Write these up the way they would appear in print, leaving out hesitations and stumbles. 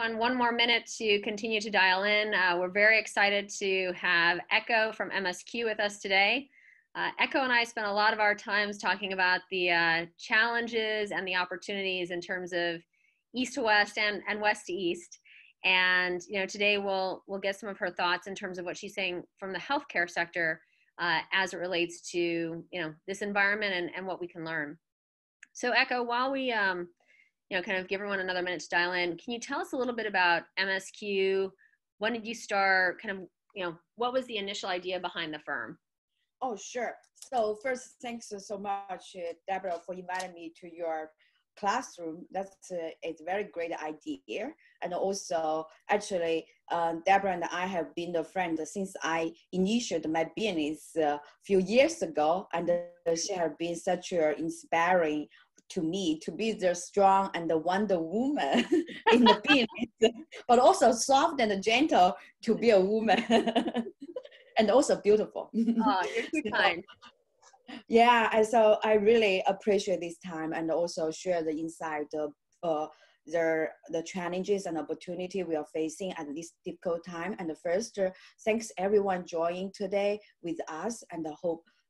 everyone one more minute to continue to dial in. We're very excited to have Echo from MSQ with us today. Echo and I spent a lot of our times talking about the challenges and the opportunities in terms of east to west and west to east. And today we'll get some of her thoughts in terms of what she's saying from the healthcare sector as it relates to this environment and what we can learn. So Echo, while we kind of give everyone another minute to dial in, can you tell us a little bit about MSQ? When did you start? What was the initial idea behind the firm? Oh, sure. So first, thanks so much, Deborah, for inviting me to your classroom. That's a very great idea. And also, actually, Deborah and I have been a friend since I initiated my business a few years ago. And she has been such an inspiring to me to be the strong and the Wonder Woman in the business, but also soft and gentle to be a woman. And also beautiful. Oh, you're too kind. Yeah, and so I really appreciate this time and also share the insight of the challenges and opportunity we are facing at this difficult time. And first, thanks everyone joining today with us, and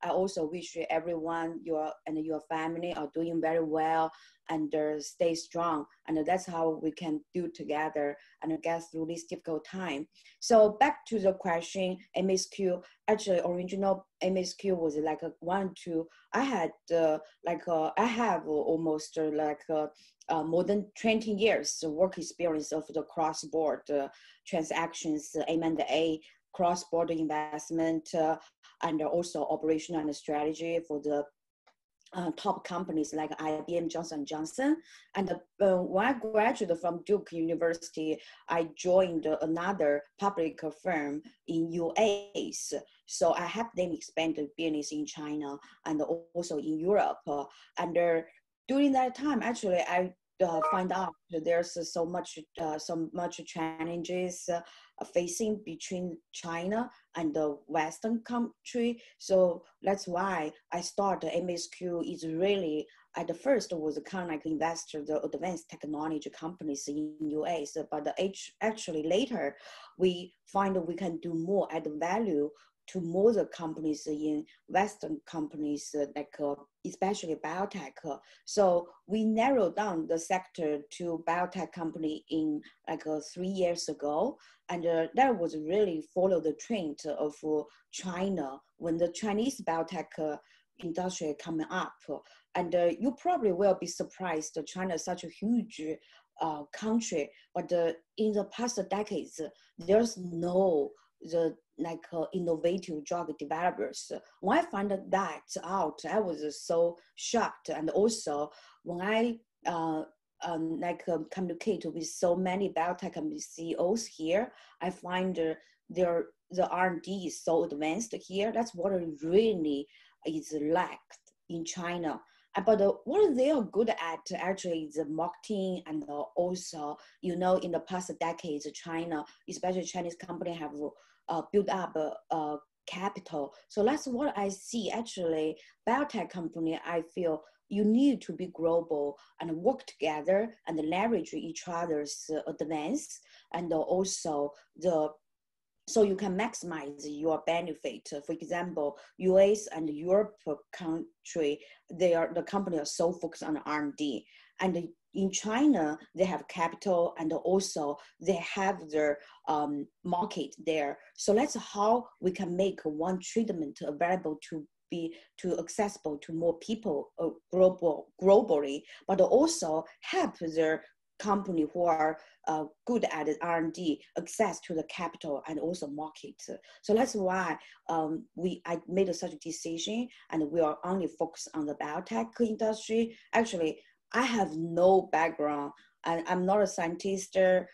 I also wish everyone your family are doing very well and stay strong. And that's how we can do together and get through this difficult time. So back to the question, MSQ, actually original MSQ was like I have almost more than 20 years work experience of the cross-border transactions, M&A, cross-border investment, and also operational and strategy for the top companies like IBM, Johnson & Johnson. And when I graduated from Duke University, I joined another public firm in US. So I helped them expand the business in China and also in Europe. And during that time, actually, I find out that there's so much challenges facing between China and the Western country. So that's why I started MSQ. Is really at the first was kind of like investor the advanced technology companies in US, but actually later we find that we can do more add value to more the companies in Western companies, especially biotech. So we narrowed down the sector to biotech company in 3 years ago. And that was really follow the trend of China when the Chinese biotech industry coming up. And you probably will be surprised that China is such a huge country, but in the past decades, there's no innovative drug developers. When I found that out, I was so shocked. And also when I communicate with so many biotech company CEOs here, I find the R&D is so advanced here. That's what really is lacked in China. But what they are good at actually is marketing, and also, in the past decades, China, especially Chinese company have built up capital. So that's what I see. Actually, biotech company, I feel you need to be global and work together and leverage each other's advance, and also so you can maximize your benefit. For example, US and Europe country, the company are so focused on R&D. And in China, they have capital and also they have their market there. So that's how we can make one treatment available to accessible to more people globally, but also help their company who are good at R&D access to the capital and also market. So that's why I made such a decision, and we are only focused on the biotech industry. Actually, I have no background, and I'm not a scientist, but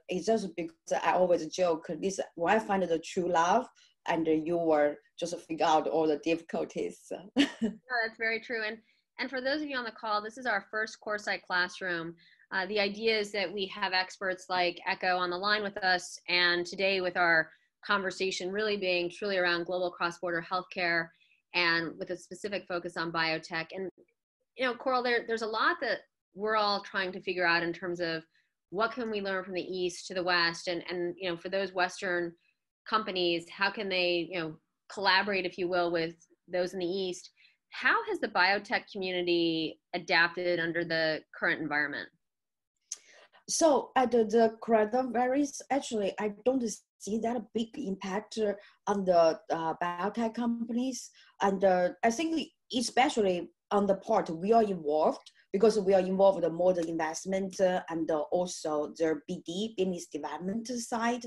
it's just because I always joke, this when I find the true love, and you were just figure out all the difficulties. No, that's very true. And for those of you on the call, this is our first Coresight Classroom. The idea is that we have experts like Echo on the line with us, and today with our conversation really being truly around global cross-border healthcare and with a specific focus on biotech. And Coral, there's a lot that we're all trying to figure out in terms of what can we learn from the East to the West, and for those Western companies, how can they collaborate, if you will, with those in the East. How has the biotech community adapted under the current environment? So at the coronavirus, actually, I don't see that a big impact on the biotech companies. And I think especially on the part we are involved, because we are involved in more the investment and also the BD, business development side.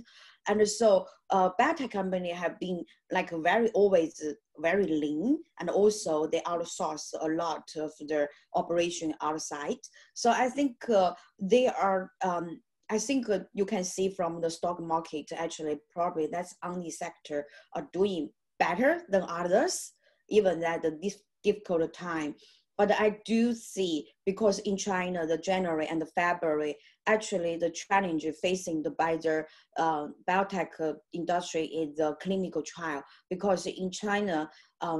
And so biotech company have been like always very lean, and also they outsource a lot of their operation outside. So I think they are, I think you can see from the stock market, actually, probably that's only sector are doing better than others, even at this difficult time. But I do see, because in China, the January and the February, actually the challenge facing the biotech industry is the clinical trial. Because in China,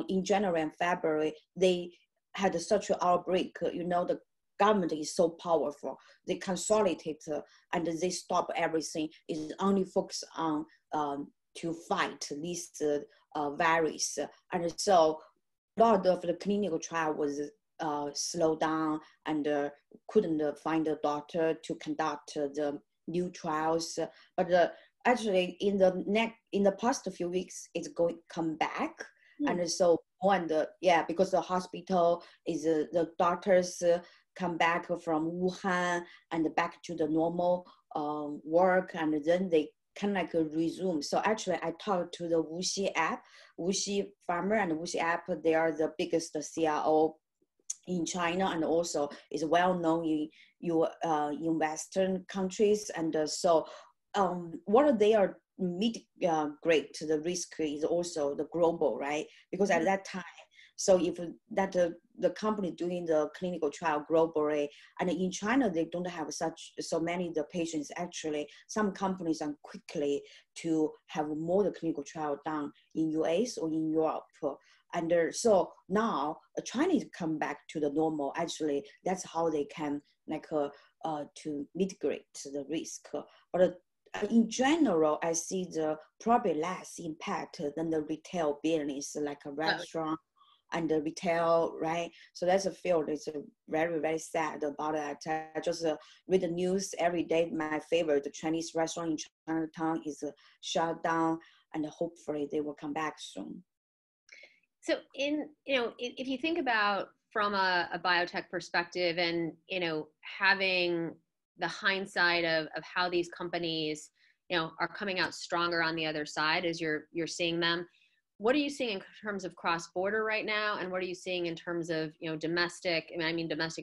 in January and February, they had such an outbreak. The government is so powerful. They consolidate and they stop everything. It's only focused on to fight this virus. And so a lot of the clinical trial was slowed down, and couldn't find a doctor to conduct the new trials. But actually, in the past few weeks, it's going to come back. And so because the hospital is the doctors come back from Wuhan and back to the normal work, and then they kind of like resume. So actually, I talked to the Wuxi app, Wuxi Farmer and Wuxi app. They are the biggest CRO in China, and also is well known in Western countries. And so what they are mitigate the risk is also the global, right? Because at that time, so if that the company doing the clinical trial globally, and in China they don't have so many the patients. Actually, some companies are quickly to have more the clinical trial done in US or in Europe. And so now China come back to the normal. Actually, that's how they can to mitigate the risk. But in general, I see the probably less impact than the retail business, like a restaurant and the retail, right? So that's a field. It's very, very sad about that. I just read the news every day. My favorite, the Chinese restaurant in Chinatown is shut down, and hopefully they will come back soon. So if you think about from a biotech perspective, and, having the hindsight of how these companies, are coming out stronger on the other side as you're seeing them, what are you seeing in terms of cross-border right now? And what are you seeing in terms of, domestic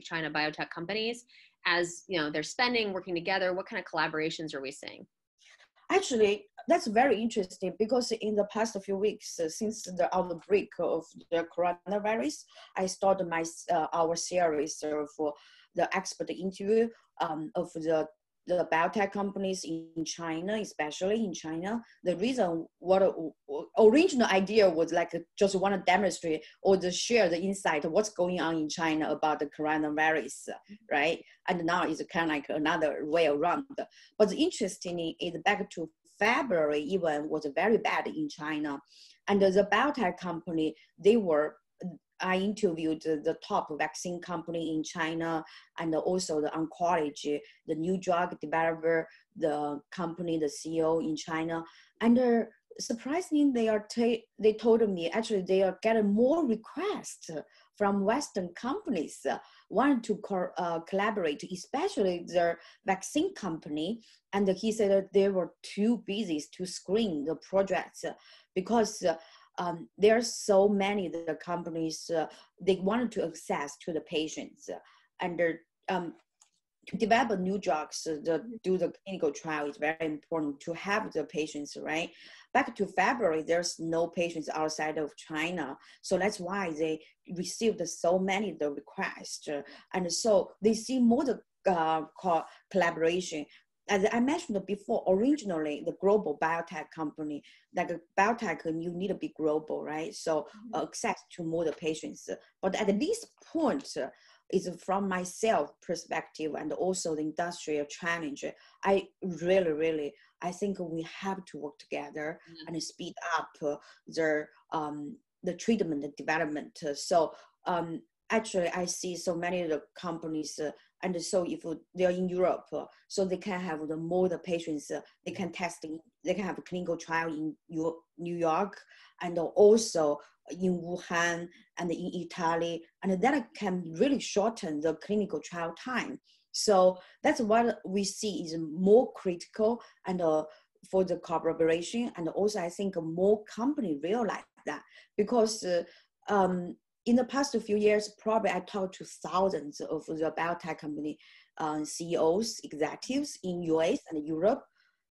China biotech companies as, they're spending, working together? What kind of collaborations are we seeing? Actually, that's very interesting, because in the past few weeks, since the outbreak of the coronavirus, I started our series for the expert interview of the biotech companies in China, especially in China. The reason, original idea was just want to demonstrate or to share the insight of what's going on in China about the coronavirus, right? And now it's kind of like another way around. But interestingly, is back to February even was very bad in China. And the biotech company, I interviewed the top vaccine company in China, and also the oncology, the new drug developer, the company, the CEO in China. And surprisingly, they told me actually they are getting more requests from Western companies want to collaborate, especially their vaccine company. And he said that they were too busy to screen the projects because there are so many the companies, they wanted to access to the patients. And to develop new drugs, do the clinical trial is very important to have the patients, right? Back to February, there's no patients outside of China. So that's why they received so many the requests. And so they see more the collaboration. As I mentioned before, originally the global biotech company, like a biotech, you need to be global, right? So access to more the patients. But at this point, is from myself perspective and also the industrial challenge. I really, I think we have to work together and speed up the treatment and development. So actually, I see so many of the companies, and so if they're in Europe, so they can have more patients, they can they can have a clinical trial in New York, and also in Wuhan and in Italy, and that can really shorten the clinical trial time. So that's what we see is more critical and for the collaboration, and also I think more companies realize that, because in the past few years, probably I talked to thousands of the biotech company CEOs, executives in US and Europe,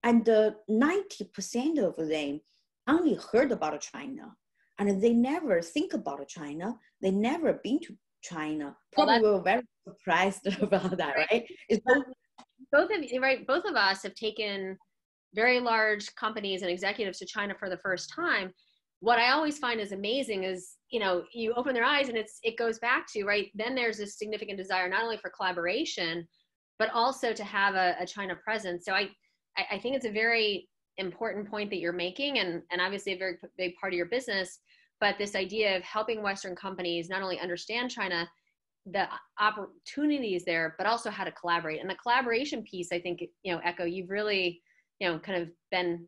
and 90% of them only heard about China, and they never think about China. They never been to China. Probably we were very surprised about that, right? Both of you, right? Both of us have taken very large companies and executives to China for the first time. What I always find is amazing is, you open their eyes and it goes back to, right, then there's a significant desire, not only for collaboration, but also to have a China presence. So I think it's a very important point that you're making, and obviously a very big part of your business, but this idea of helping Western companies not only understand China, the opportunities there, but also how to collaborate. And the collaboration piece, I think, Echo, you've really, kind of been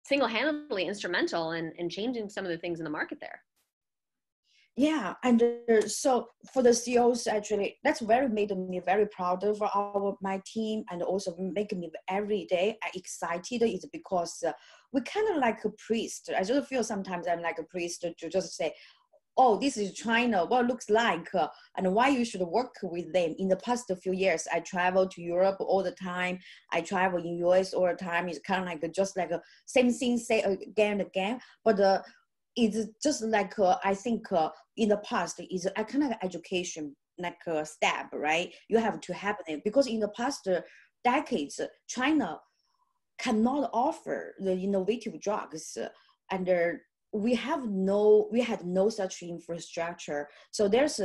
single-handedly instrumental in changing some of the things in the market there. Yeah, and so for the CEOs, actually, that's made me very proud of my team, and also making me every day excited is because we kind of like a priest. I just feel sometimes I'm like a priest to just say, oh, this is China, what it looks like, and why you should work with them. In the past few years, I travel to Europe all the time. I travel in US all the time. It's kind of like just like a same thing, say again and again. But it's just like, I think in the past, is a kind of education, like a step, right? You have to have them, because in the past decades, China cannot offer the innovative drugs, and we had no such infrastructure. So there's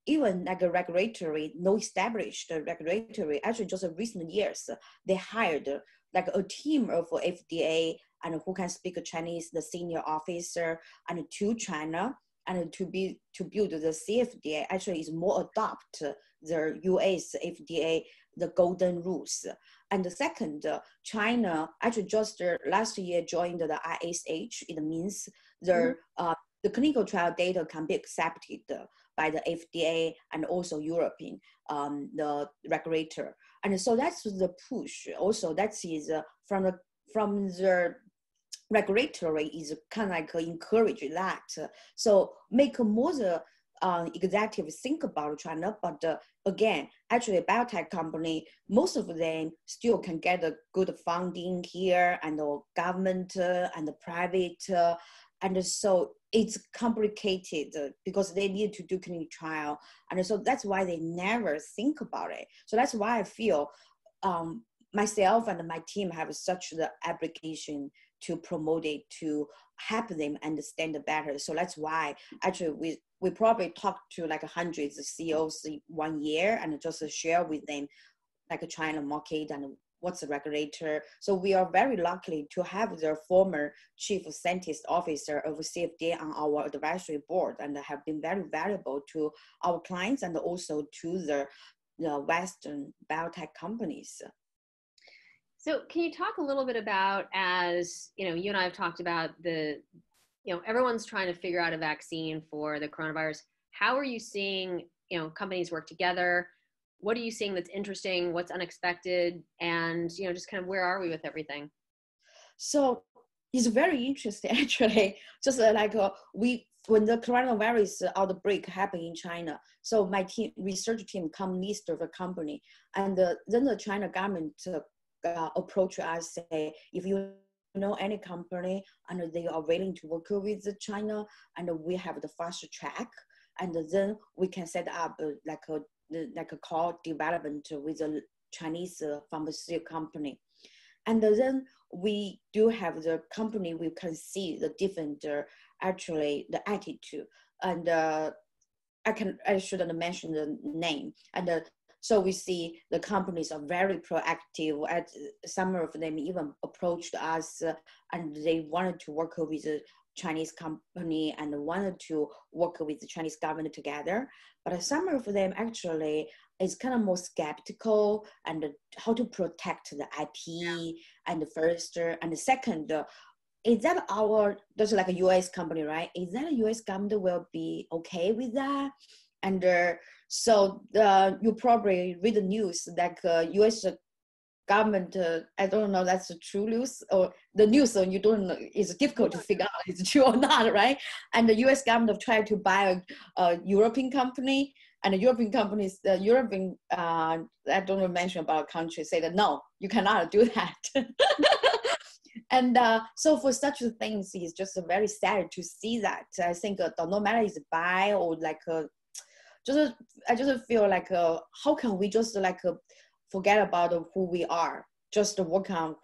even like a regulatory, no established regulatory. Actually, just in recent years, they hired like a team of FDA and who can speak Chinese, the senior officer, and to China, and to build the CFDA. Actually, is more adopt the US FDA, the golden rules. And the second, China actually just last year joined the ISH. It means the clinical trial data can be accepted by the FDA and also European, the regulator. And so that's the push. Also, that is from the regulatory is kind of like encourage that. So make more the executives think about China, but again, actually a biotech company, most of them still can get a good funding here, and the government and the private, and so it's complicated because they need to do clinical trial, and so that's why they never think about it. So that's why I feel myself and my team have such the application to promote it, to help them understand it better. So that's why actually we probably talked to like hundreds of CEOs in 1 year, and just share with them like a China market and what's the regulator. So we are very lucky to have the former chief scientist officer of CFDA on our advisory board, and have been very valuable to our clients and also to the Western biotech companies. So can you talk a little bit about, as you and I have talked about everyone's trying to figure out a vaccine for the coronavirus. How are you seeing, companies work together? What are you seeing that's interesting? What's unexpected? And, just kind of where are we with everything? So it's very interesting, actually. Just like when the coronavirus outbreak happened in China, so my research team come list of a company, and then the China government approach us, say, if you know any company and they are willing to work with China, and we have the fast track, and then we can set up like a co-development with a Chinese pharmaceutical company. And then we do have the company, we can see the different, actually the attitude. And I shouldn't mention the name. And so we see the companies are very proactive. Some of them even approached us and they wanted to work with a Chinese company and wanted to work with the Chinese government together. But some of them actually is kind of more skeptical and how to protect the IP and the first and the second. Is that there's like a US company, right? Is that a US government will be okay with that? And so you probably read the news like US government, I don't know that's the true news or the news, so you don't know, it's difficult to figure out if it's true or not, right? And the US government tried to buy a European company, and the European companies, I don't want to mention about countries, say that no, you cannot do that. And so for such things, it's just very sad to see that. I think no matter it's buy or like, I just feel like how can we just like forget about who we are, just work on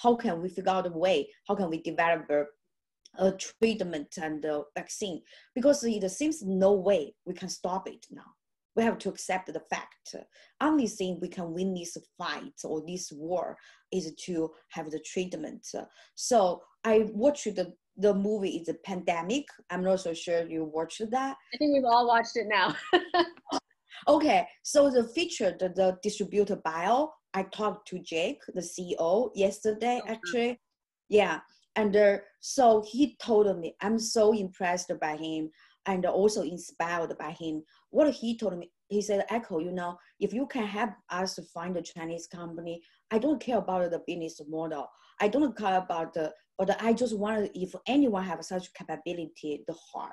how can we figure out a way, how can we develop a treatment and a vaccine, because it seems no way we can stop it now. We have to accept the fact. Only thing we can win this fight or this war is to have the treatment. So I watched the movie, it's a Pandemic. I'm not so sure you watched that. I think we've all watched it now. Okay, so the feature, the distributor bio, I talked to Jake, the CEO, yesterday, actually. Yeah, and so he told me, I'm so impressed by him and also inspired by him. What he told me, he said, Echo, if you can help us to find a Chinese company, I don't care about the business model. I don't care about but I just want, if anyone have such capability, the heart,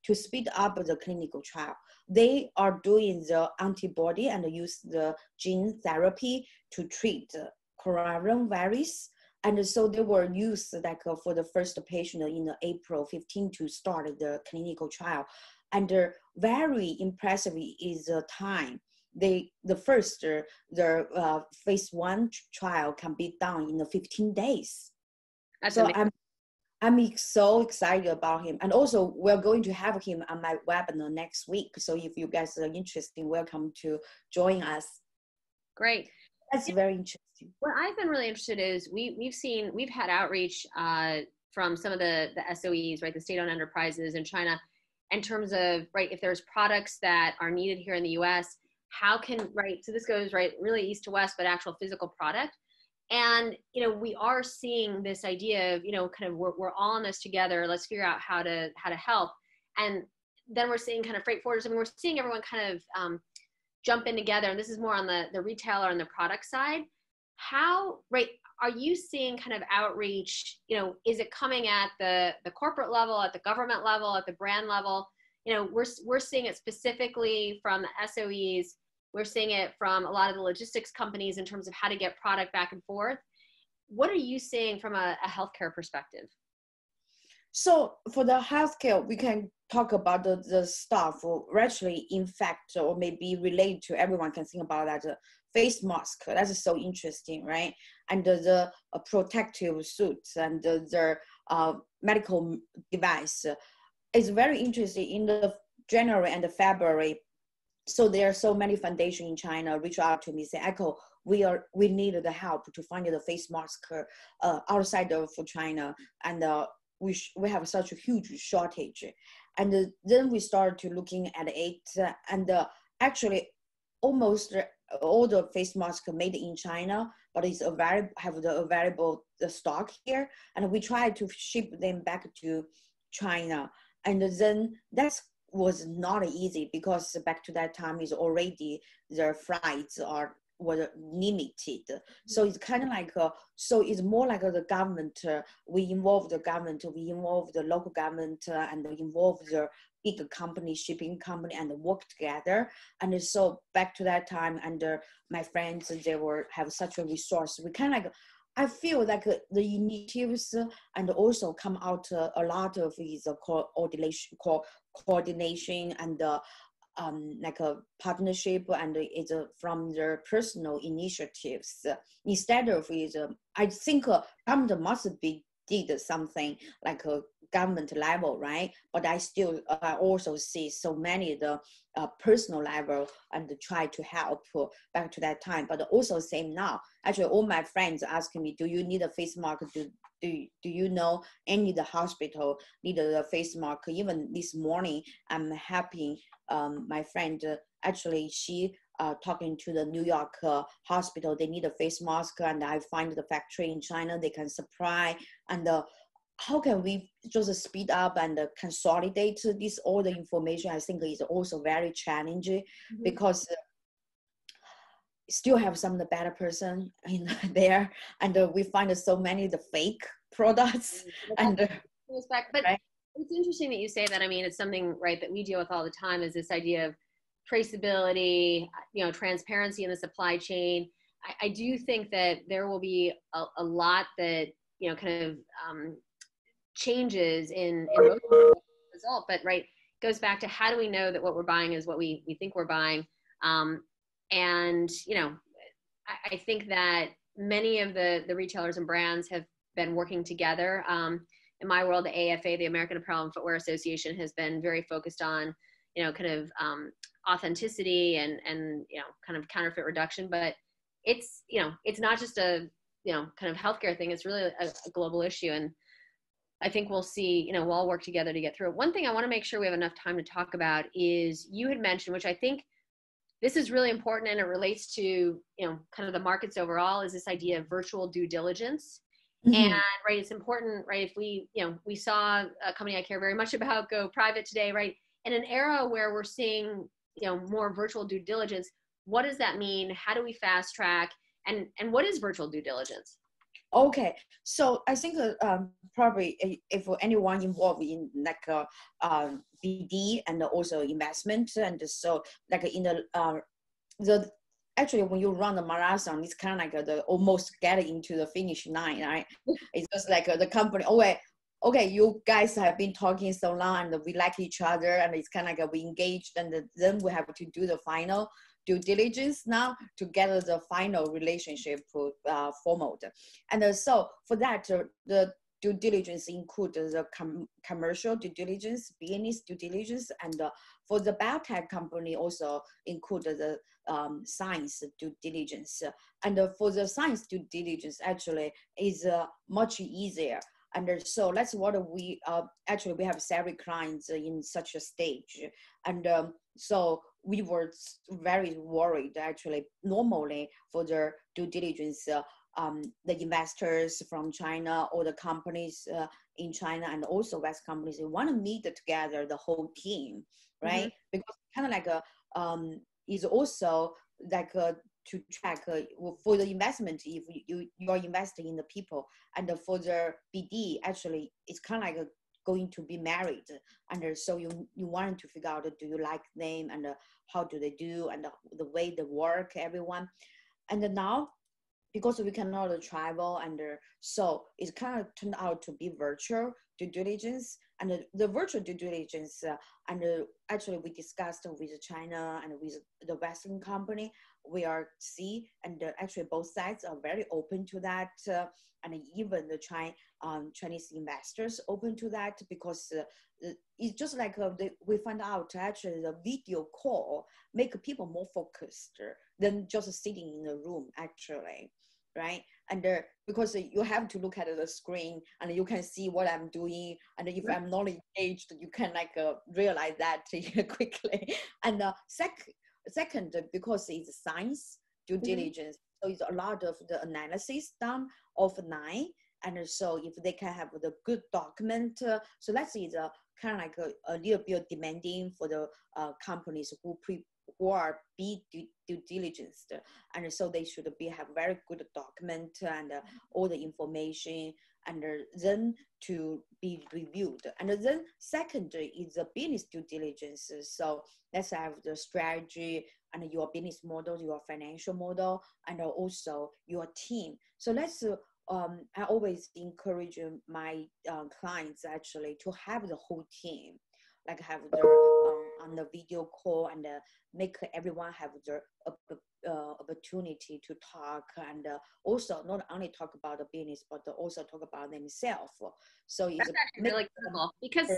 to speed up the clinical trial. They are doing the antibody and use the gene therapy to treat coronavirus. And so they were used like for the first patient in April 15 to start the clinical trial. And very impressive is the time. The phase 1 trial can be done in 15 days. That's so amazing. I'm so excited about him. And also we're going to have him on my webinar next week. So if you guys are interested, welcome to join us. Great. That's very interesting. What I've been really interested is we've had outreach from some of the SOEs, right, the state-owned enterprises in China, in terms of, right, if there's products that are needed here in the US, how can, right, so this goes, right, really east to west, but actual physical product. And, we are seeing this idea of, kind of we're all in this together. Let's figure out how to help. And then we're seeing kind of freight forwarders, and we're seeing everyone kind of jump in together. And this is more on the retailer and the product side. How, right, are you seeing kind of outreach? Is it coming at the corporate level, at the government level, at the brand level? We're seeing it specifically from the SOEs. We're seeing it from a lot of the logistics companies in terms of how to get product back and forth. What are you seeing from a healthcare perspective? So for the healthcare, we can talk about the stuff, or actually, in fact, or maybe relate to everyone can think about that face mask. That is so interesting, right? And the protective suits and the medical device is very interesting. In the January and the February, so there are so many foundations in China reach out to me, say, Echo, we need the help to find the face mask outside of China, and we have such a huge shortage. And then we started to looking at it, and actually almost all the face masks made in China, but it's have the available stock here, and we try to ship them back to China. And then that's was not easy, because back to that time is already their flights were limited. So it's kind of like, so it's more like the government, we involve the government, we involve the local government, and involve the big company, shipping company, and work together. And so back to that time, and my friends, they have such a resource. We kind of like, I feel like the initiatives and also come out a lot of is coordination and like a partnership, and it's from their personal initiatives instead of I think government must be did something like government level, right? But I still also see so many the personal level and try to help back to that time. But also same now. Actually, all my friends asking me, do you need a face mask? Do you know any of the hospital need a face mask? Even this morning, I'm happy. My friend actually she talking to the New York hospital. They need a face mask, and I find the factory in China they can supply. And how can we just speed up and consolidate this all the information? I think is also very challenging because still have some of the better person in there, and we find so many the fake products and but right? It's interesting that you say that. I mean, it's something, right, that we deal with all the time, is this idea of traceability, transparency in the supply chain. I do think that there will be a lot that, kind of changes in most of the result, but right, goes back to how do we know that what we're buying is what we think we're buying. And, I think that many of the retailers and brands have been working together. In my world, the AFA, the American Apparel and Footwear Association, has been very focused on, kind of authenticity and kind of counterfeit reduction. But it's, it's not just a, kind of healthcare thing. It's really a global issue. And I think we'll see, we'll all work together to get through it. One thing I want to make sure we have enough time to talk about is, you had mentioned, which I think this is really important, and it relates to, kind of the markets overall, is this idea of virtual due diligence. And right, it's important, right? If we, we saw a company I care very much about go private today, right? In an era where we're seeing, more virtual due diligence, what does that mean? How do we fast track? And what is virtual due diligence? Okay, so I think probably if anyone involved in like BD and also investment, and so like in the actually when you run the marathon, it's kind of like the almost get into the finish line, right? It's just like the company. Okay, you guys have been talking so long, and we like each other, and it's kind of like we engaged, and then we have to do the final due diligence now to get the final relationship formed. And so for that, the due diligence include the commercial due diligence, business due diligence, and for the biotech company also include the science due diligence. And for the science due diligence actually is much easier. And so that's what we actually, we have several clients in such a stage. And so we were very worried actually normally for the due diligence, the investors from China or the companies in China and also West companies, they want to meet together the whole team, right? Because kind of like is also like to track for the investment, if you are investing in the people, and for the BD actually it's kind of like going to be married, and so you want to figure out, do you like them, and how do they do, and the way they work, everyone. And now because we cannot travel, and so it kind of turned out to be virtual due diligence. And the virtual due diligence, and actually we discussed with China and with the Western company, we are see, and actually both sides are very open to that, and even the Chinese investors open to that, because it's just like we find out actually the video call make people more focused than just sitting in the room actually, right? And because you have to look at the screen and you can see what I'm doing, and if I'm not engaged, you can like realize that quickly. And second, because it's science due diligence, so it's a lot of the analysis done offline. And so if they can have the good document, so that's the kind of like a little bit demanding for the companies who are be due diligence, and so they should have very good document and all the information, and then to be reviewed. And then second is the business due diligence. So let's have the strategy and your business model, your financial model, and also your team. So let's I always encourage my clients actually to have the whole team, like have the on the video call, and make everyone have the opportunity to talk and also not only talk about the business, but also talk about themselves. So it's That's actually really critical because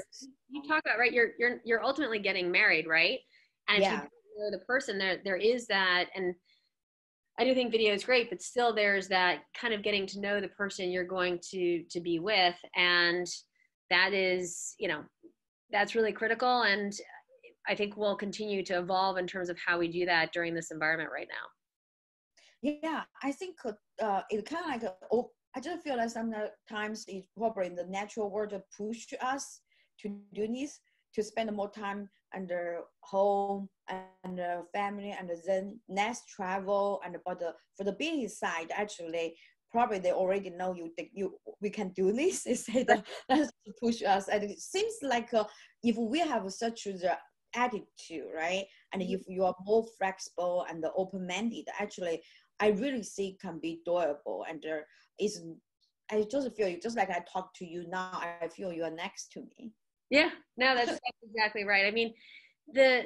you talk about, right, you're ultimately getting married, right? And if you don't know the person, there is that, and I do think video is great, but still there's that kind of getting to know the person you're going to be with. And that is, that's really critical. And I think we'll continue to evolve in terms of how we do that during this environment right now. Yeah, I think it kind of I just feel like sometimes it's probably the natural world to push us to do this, to spend more time under home and family, and then next travel. And for the business side, actually, probably they already know we can do this. They say that that's to push us. And it seems like if we have such the attitude, right? And if you are more flexible and open-minded, actually, I really see can be doable. And I just feel just like I talk to you now, I feel you are next to me. Yeah, no, that's exactly right. I mean,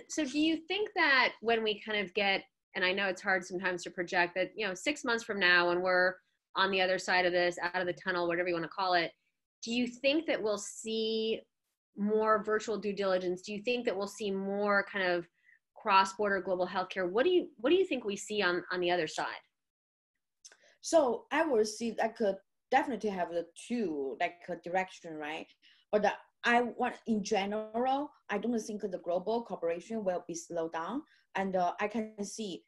so do you think that when we kind of get, and I know it's hard sometimes to project that, 6 months from now, when we're on the other side of this, out of the tunnel, whatever you want to call it, do you think that we'll see more virtual due diligence? Do you think that we'll see more kind of cross-border global healthcare? What do you think we see on the other side? So I will see that could definitely have the two direction, right? But I want, in general, I don't think the global cooperation will be slowed down. And I can see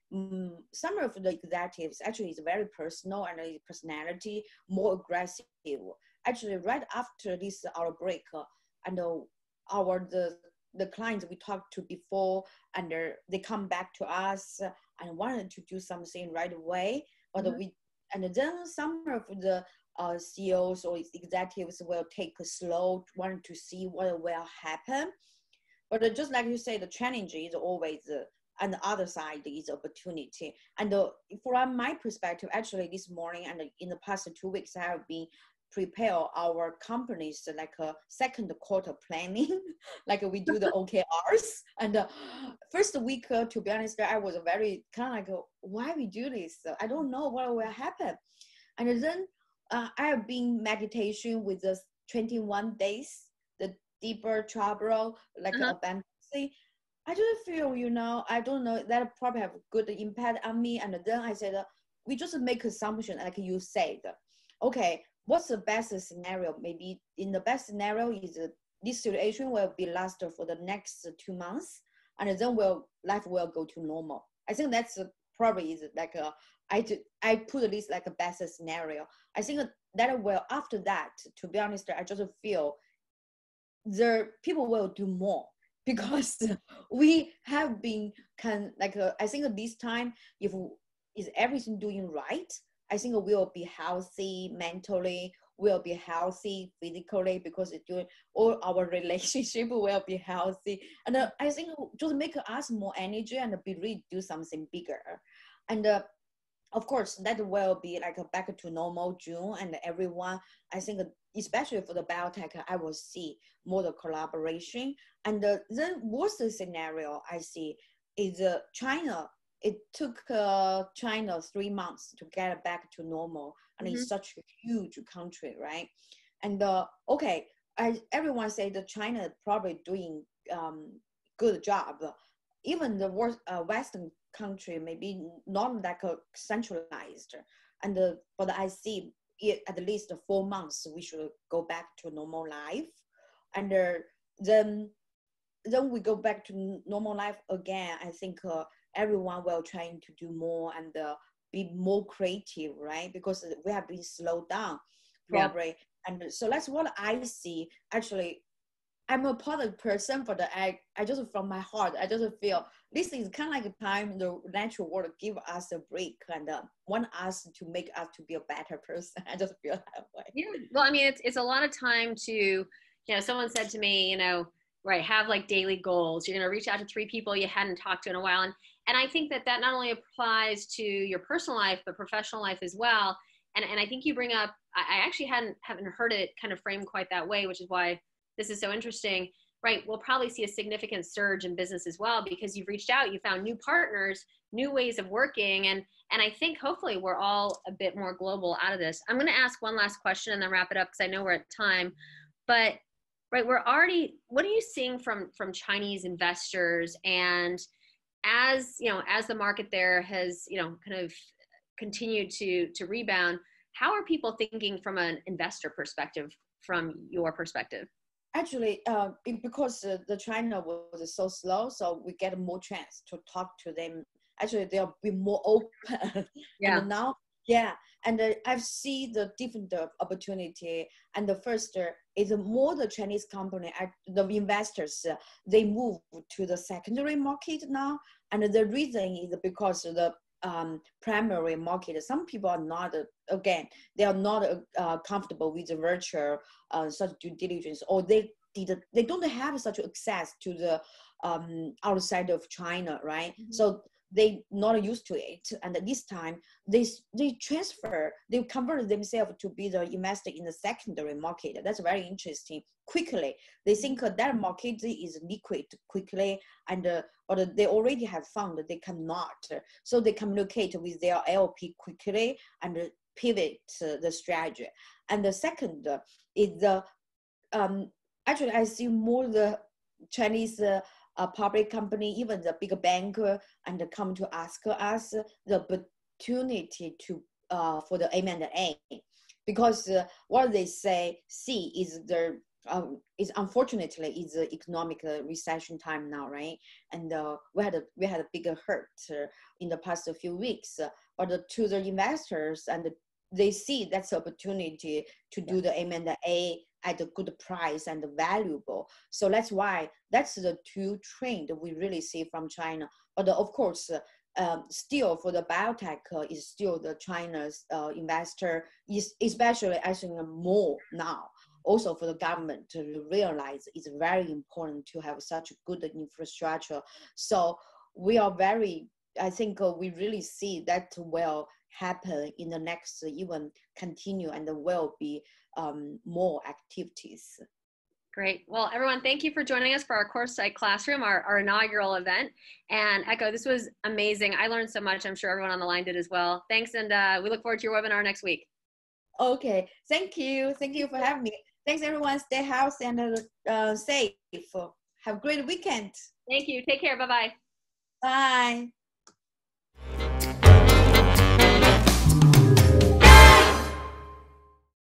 some of the executives actually is very personal and personality, more aggressive. Actually, right after this outbreak, and the clients we talked to before, and they come back to us and wanted to do something right away. But and then some of the CEOs or executives will take a slow, want to see what will happen. But just like you say, the challenge is always on the other side is opportunity. And from my perspective, actually this morning and in the past 2 weeks, I have been prepare our companies like a second quarter planning, like we do the OKRs. And first week, to be honest, I was very kind of like, why we do this? I don't know what will happen. And then I have been meditation with the 21 days, the deeper trouble, like abundance. I just feel, I don't know, that probably have good impact on me. And then I said, we just make assumption, like you said, okay, what's the best scenario? Maybe in the best scenario is this situation will be last for the next 2 months, and then life will go to normal. I think that's probably is like I put this like a best scenario. I think that will, after that, to be honest, I just feel the people will do more because we have been I think this time, if is everything doing right, I think we'll be healthy mentally, we'll be healthy physically, because it's doing all our relationship will be healthy. And I think just make us more energy and be ready to do something bigger. And of course, that will be like a back to normal June, and everyone, I think, especially for the biotech, I will see more the collaboration. And then worst scenario I see is China. It took China 3 months to get back to normal, and it's such a huge country, right? And okay, everyone say that China probably doing good job. Even the Western country maybe not that centralized, and but I see it at least 4 months we should go back to normal life, and then we go back to normal life again. I think everyone will trying to do more and be more creative, right? Because we have been slowed down probably. Yeah. And so that's what I see. Actually, I'm a product person, but I just, from my heart, I just feel this is kind of like a time the natural world give us a break and want us to make us to be a better person. I just feel that way. Yeah. Well, I mean, it's a lot of time to, someone said to me, right, have like daily goals. You're going to reach out to 3 people you hadn't talked to in a while. And I think that not only applies to your personal life, but professional life as well. And I think you bring up, I actually haven't heard it kind of framed quite that way, which is why this is so interesting. right, we'll probably see a significant surge in business as well, because you've reached out, you found new partners, new ways of working. And I think hopefully we're all a bit more global out of this. I'm going to ask one last question and then wrap it up, because I know we're at time. But right, what are you seeing from Chinese investors? And as as the market there has kind of continued to rebound, how are people thinking from an investor perspective, from your perspective? Actually, because the China was so slow, so we get more chance to talk to them. Actually, they'll be more open. Yeah. And now, yeah, and I've seen the different opportunity. And the first is more the Chinese company, the investors, they move to the secondary market now. And the reason is because of the primary market, some people are not, again, they are not comfortable with the virtual such due diligence, or they don't have such access to the outside of China, right? Mm-hmm. So they not used to it, and this time they convert themselves to be the investor in the secondary market. That's very interesting. Quickly, they think that market is liquid quickly, and but they already have found that they cannot, so they communicate with their LP quickly and pivot the strategy. And the second is the actually I see more the Chinese public company, even the big bank, and come to ask us the opportunity to for the M&A, because what they see is the is unfortunately is the economic recession time now, right? And we had a bigger hurt in the past few weeks, but to the investors, and they see that's an opportunity to do the M&A at a good price and valuable. So that's why that's the two trend we really see from China. But of course, still for the biotech is still the China's investor, is especially I think more now. Also for the government to realize it's very important to have such good infrastructure. So we are I think we really see that will happen in the next, even continue, and there will be more activities. Great. Well, everyone, thank you for joining us for our Coresight Classroom, our inaugural event. And Echo, this was amazing. I learned so much. I'm sure everyone on the line did as well. Thanks, and we look forward to your webinar next week. Okay. Thank you. Thank you for having me. Thanks, everyone. Stay healthy and safe. Have a great weekend. Thank you. Take care. Bye-bye. Bye.